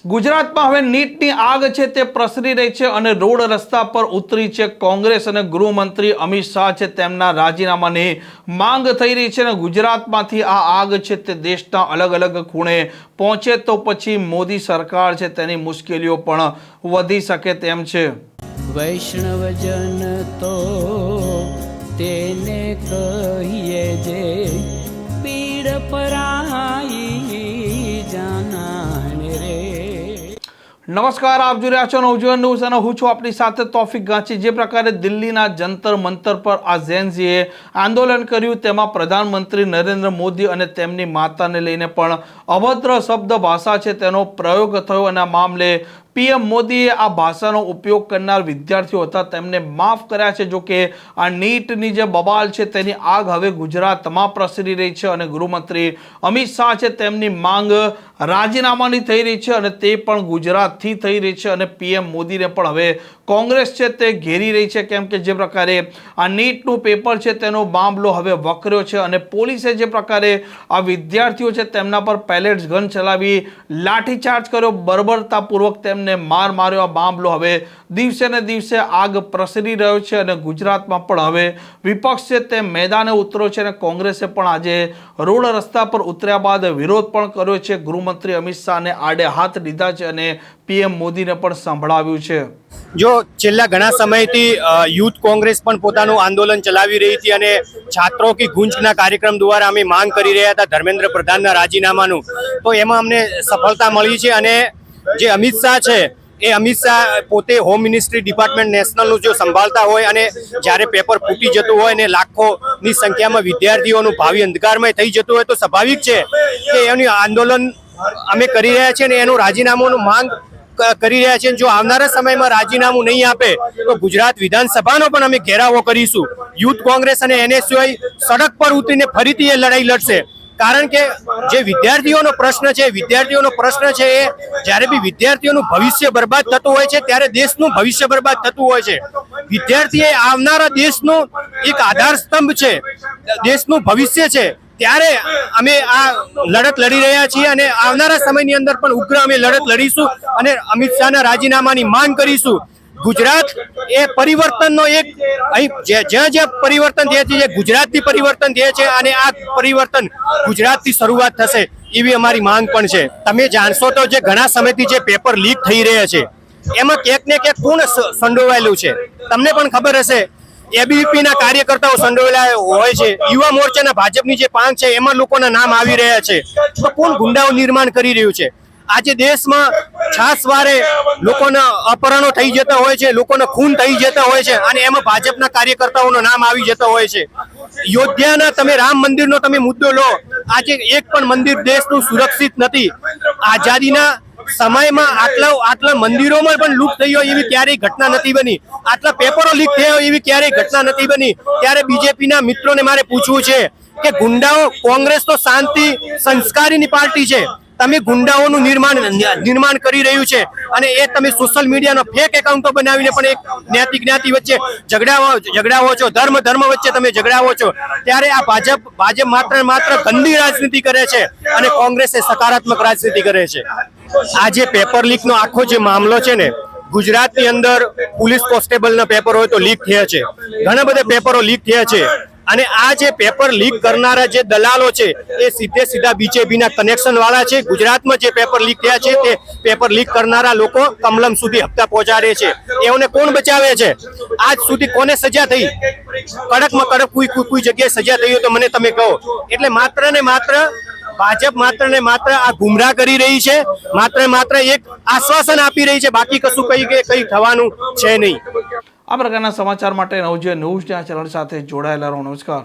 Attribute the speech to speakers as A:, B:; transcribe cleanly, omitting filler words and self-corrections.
A: ગુજરાતમાં હવે નીટની આગ છે તે પ્રસરી રહી છે અને રોડ રસ્તા પર ઉતરી છે કોંગ્રેસ અને ગૃહમંત્રી અમિત શાહ છે તેમના રાજીનામાની માંગ થઈ રહી છે અને ગુજરાતમાંથી આ આગ છે તે દેશના અલગ અલગ ખૂણે પહોંચે તો પછી મોદી સરકાર છે તેની મુશ્કેલીઓ પણ વધી શકે તેમ છે।
B: વૈષ્ણવજન તો તેને કહીએ જે પીડ પરાઈ જાનાને રે।
A: નમસ્કાર, આપ જોઈ રહ્યા છો નવજીવન ન્યૂઝ અને હું છું આપની સાથે તોફિક ગાંચી। જે પ્રકારે દિલ્હીના જંતર મંતર પર આ ઝેનઝીએ આંદોલન કર્યું તેમાં પ્રધાનમંત્રી નરેન્દ્ર મોદી અને તેમની માતાને લઈને પણ અભદ્ર શબ્દ ભાષા છે તેનો પ્રયોગ થયો અને આ મામલે પીએમ મોદીએ આ ભાષાનો ઉપયોગ કરનાર વિદ્યાર્થીઓ હતા તેમને માફ કર્યા છે। જો કે આ નીટની જે બબાલ છે તેની આગ હવે ગુજરાતમાં પ્રસરી રહી છે અને ગૃહમંત્રી અમિત શાહ છે તેમની માંગ રાજીનામાની થઈ રહી છે અને તે પણ ગુજરાતથી થઈ રહી છે અને પીએમ મોદીને પણ હવે કોંગ્રેસ છે તે ઘેરી રહી છે, કેમ કે જે પ્રકારે આ નીટનું પેપર છે તેનો મામલો હવે વકર્યો છે અને પોલીસે જે પ્રકારે આ વિદ્યાર્થીઓ છે તેમના પર પેલેટ્સ ગન ચલાવી લાઠીચાર્જ કર્યો, બર્બરતાપૂર્વક તેમને માર માર્યો। આ મામલો હવે દિવસે ને દિવસે આગ પ્રસરી રહ્યો છે અને ગુજરાતમાં પણ હવે વિપક્ષ છે તે મેદાને ઉતર્યો છે અને કોંગ્રેસે પણ આજે રોડ રસ્તા પર ઉતર્યા બાદ વિરોધ પણ કર્યો છે। ગૃહમંત્રી અમિત શાહને આડે હાથ લીધા છે અને પીએમ મોદીને પણ સંભળાવ્યું છે।
C: જો છેલ્લા ઘણા સમયથી યુથ કોંગ્રેસ પણ પોતાનું આંદોલન ચલાવી રહી હતી અને છાત્રો કી ગુંજના કાર્યક્રમ દ્વારા અમે માંગ કરી રહ્યા હતા ધર્મેન્દ્ર પ્રધાનના રાજીનામાનું, તો એમાં અમને સફળતા મળી છે અને જે અમિત શાહ છે એ અમિત શાહ પોતે હોમ મિનિસ્ટ્રી ડિપાર્ટમેન્ટ નેશનલનું જો સંભાળતા હોય અને જ્યારે પેપર ફૂટી જતું હોય ને લાખોની સંખ્યામાં વિદ્યાર્થીઓનું ભાવિ અંધકારમય થઈ જતું હોય તો સ્વાભાવિક છે કે એનું આંદોલન અમે કરી રહ્યા છીએ અને એનું રાજીનામાનું માંગ કરી રહ્યા છીએ। જો આવનારા સમયમાં રાજીનામું નહીં આપે તો ગુજરાત વિધાનસભાનો પણ અમે ઘેરાવો કરીશું। યુથ કોંગ્રેસ અને એનએસયુઆઈ સડક પર ઉતરીને ફરીથી એ લડાઈ લડશે, કારણ કે જે વિદ્યાર્થીઓનો પ્રશ્ન છે એ જ્યારે બી વિદ્યાર્થીઓનું ભવિષ્ય બરબાદ થતું હોય છે ત્યારે દેશનું ભવિષ્ય બરબાદ થતું હોય છે। વિદ્યાર્થી એ આવનારા દેશનું એક આધાર સ્તંભ છે, દેશનું ભવિષ્ય છે, ત્યારે અમે આ લડત લડી રહ્યા છીએ અને આવનારા સમયની અંદર પણ ઉગ્ર અમે લડત લડીશું અને અમિત શાહના રાજીનામાની માંગ કરીશું। ગુજરાત એ પરિવર્તનનો એક જ્યાં જ્યાં પરિવર્તન થયે છે ગુજરાતથી પરિવર્તન થયે છે અને આ પરિવર્તન ગુજરાતથી શરૂઆત થશે એવી અમારી માંગ પણ છે। તમે જાણશો તો જે ઘણા સમયથી જે પેપર લીક થઈ રહ્યા છે એમાં ક્યાંક ને ક્યાંક કોણ સંડોવાયેલું છે તમને પણ ખબર હશે। એબીવીપી ના કાર્યકર્તાઓ સંડોવાયેલા હોય છે, યુવા મોરચાના ભાજપની જે પાંખ છે એમાં લોકોના નામ આવી રહ્યા છે, તો કોણ ગુંડાઓ નિર્માણ કરી રહ્યું છે? આજે દેશમાં છાસવારે લોકોના અપહરણો થઈ જતા હોય છે, લોકોના ખૂન થઈ જતા હોય છે અને એમાં ભાજપના કાર્યકર્તાઓનું નામ આવી જતા હોય છે। અયોધ્યાના તમે રામ મંદિરનો તમે મુદ્દો લો, આજે એક પણ મંદિર દેશનું સુરક્ષિત નથી। આઝાદીના સમયમાં આટલા મંદિરોમાં પણ લૂંટ થઈ હોય એવી ક્યારેય ઘટના નથી બની, આટલા પેપરો લીક થયા હોય એવી ક્યારેય ઘટના નથી બની। ત્યારે બીજેપીના મિત્રોને મારે પૂછવું છે કે ગુંડાઓ, કોંગ્રેસ તો શાંતિ સંસ્કારીની પાર્ટી છે, તમે ગુંડાઓનું નિર્માણ કરી રહ્યું છે અને એ તમે સોશિયલ મીડિયાનો ફેક એકાઉન્ટો બનાવીને પણ એક જ્ઞાતિ વચ્ચે ઝઘડાવો છો, ધર્મ વચ્ચે તમે ઝઘડાવો છો। ત્યારે આ ભાજપ માત્ર ગંદી રાજનીતિ કરે છે અને કોંગ્રેસ એ સકારાત્મક રાજનીતિ કરે છે। આ જે પેપર લીકનો આખો જે મામલો છે ને, ગુજરાતની અંદર પોલીસ કોન્સ્ટેબલના પેપર હોય તો લીક થયા છે, ઘણા બધા પેપરો લીક થયા છે અને આ જે પેપર લીક કરનારા જે દલાલો છે એ સીધા બીજેપીના કનેક્શન વાળા છે। ગુજરાતમાં જે પેપર લીક થયા છે તે પેપર લીક કરનારા લોકો કમલમ સુધી હપ્તા પહોંચાડે છે, એઓને કોણ બચાવે છે? આજ સુધી કોને સજા થઈ? કડકમાં કડક કોઈ જગ્યાએ સજા થઈ હોય તો મને તમે કહો। એટલે માત્ર ને માત્ર ભાજપ આ ગુમરાહ કરી રહી છે, માત્ર એક આશ્વાસન આપી રહી છે, બાકી કશું કઈ થવાનું છે નહીં।
A: આ પ્રકારના સમાચાર માટે નવજીવન ન્યૂઝ ચેનલ સાથે જોડાયેલા રહો। નમસ્કાર।